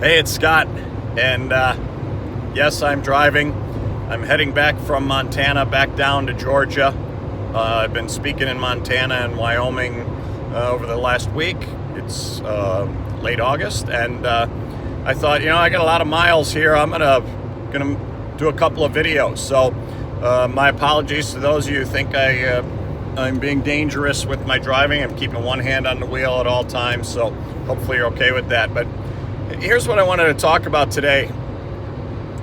Hey, it's Scott, and yes, I'm driving. I'm heading back from Montana back down to Georgia. I've been speaking in Montana and Wyoming over the last week. It's late August, and I thought, I got a lot of miles here. I'm gonna do a couple of videos. So my apologies to those of you who think I'm being dangerous with my driving. I'm keeping one hand on the wheel at all times, so hopefully you're okay with that. But here's what I wanted to talk about today.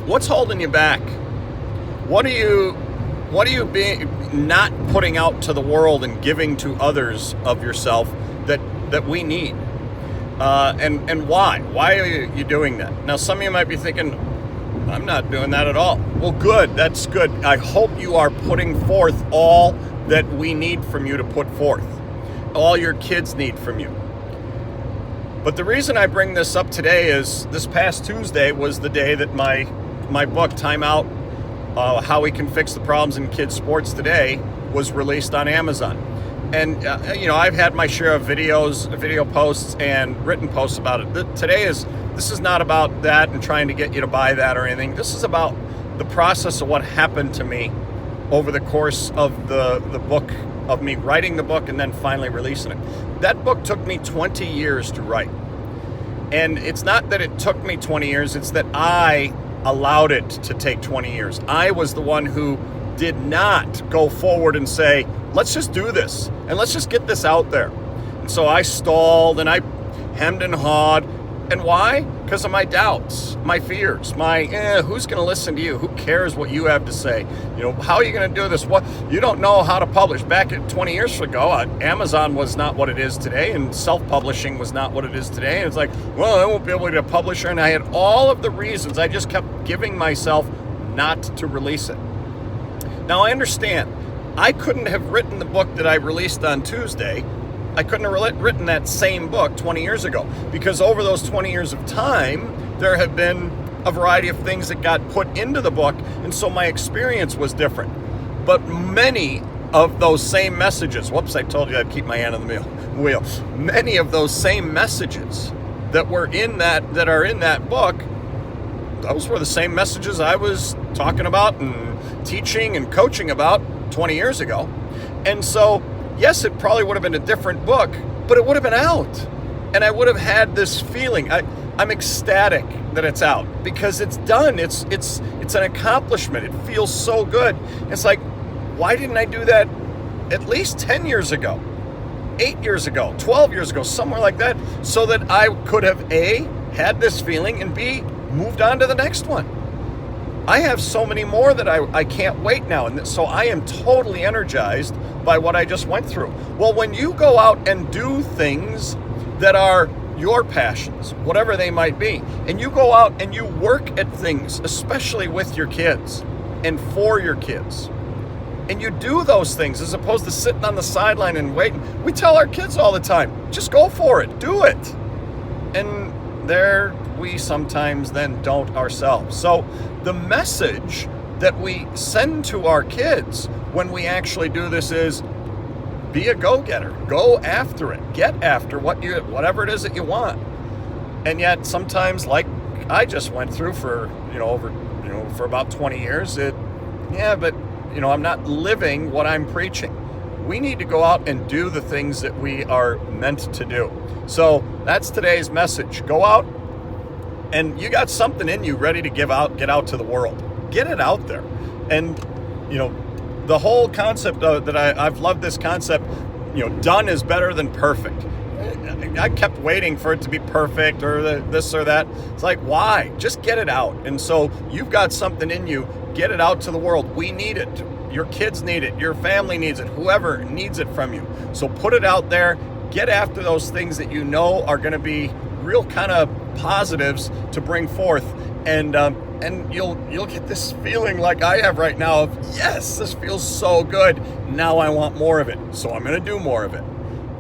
What's holding you back? What are you being not putting out to the world and giving to others of yourself that we need? And why? Why are you doing that? Now, some of you might be thinking, I'm not doing that at all. Well, good. That's good. I hope you are putting forth all that we need from you to put forth. All your kids need from you. But the reason I bring this up today is this past Tuesday was the day that my book, Time Out, How We Can Fix the Problems in Kids Sports Today, was released on Amazon. And, I've had my share of video posts and written posts about it. This is not about that and trying to get you to buy that or anything. This is about the process of what happened to me over the course of the book, of me writing the book and then finally releasing it. That book took me 20 years to write. And it's not that it took me 20 years, it's that I allowed it to take 20 years. I was the one who did not go forward and say, let's just do this and let's just get this out there. And so I stalled and I hemmed and hawed. And why? Because of my doubts, my fears, who's going to listen to you? Who cares what you have to say? How are you going to do this? What, you don't know how to publish. Back 20 years ago, Amazon was not what it is today, and self-publishing was not what it is today. And it's like, well, I won't be able to publish her. And I had all of the reasons. I just kept giving myself not to release it. Now, I understand. I couldn't have written the book that I released on Tuesday. I couldn't have written that same book 20 years ago, because over those 20 years of time, there have been a variety of things that got put into the book, and so my experience was different. But many of those same messages, I told you I'd keep my hand on the wheel. Many of those same messages that are in that book, those were the same messages I was talking about and teaching and coaching about 20 years ago. And so, yes, it probably would have been a different book, but it would have been out. And I would have had this feeling. I'm ecstatic that it's out because it's done. It's an accomplishment. It feels so good. It's like, why didn't I do that at least 10 years ago, 8 years ago, 12 years ago, somewhere like that, so that I could have A, had this feeling, and B, moved on to the next one. I have so many more that I can't wait now. And so I am totally energized by what I just went through. Well, when you go out and do things that are your passions, whatever they might be, and you go out and you work at things, especially with your kids and for your kids, and you do those things as opposed to sitting on the sideline and waiting. We tell our kids all the time, just go for it, do it. And there we sometimes then don't ourselves. So the message that we send to our kids when we actually do this is be a go-getter, go after it, get after whatever it is that you want. And yet sometimes, like I just went through for about 20 years, I'm not living what I'm preaching. We need to go out and do the things that we are meant to do. So that's today's message. Go out, and you got something in you ready to get out to the world. Get it out there. And, the whole concept that I've loved this concept, done is better than perfect. I kept waiting for it to be perfect or this or that. It's like, why? Just get it out. And so you've got something in you. Get it out to the world. We need it. Your kids need it. Your family needs it. Whoever needs it from you. So put it out there. Get after those things that you know are going to be real kind of positives to bring forth, and you'll get this feeling like I have right now of, yes, this feels so good. Now I want more of it, so I'm going to do more of it.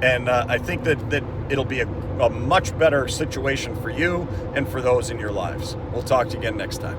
And I think that it'll be a much better situation for you and for those in your lives. We'll talk to you again next time.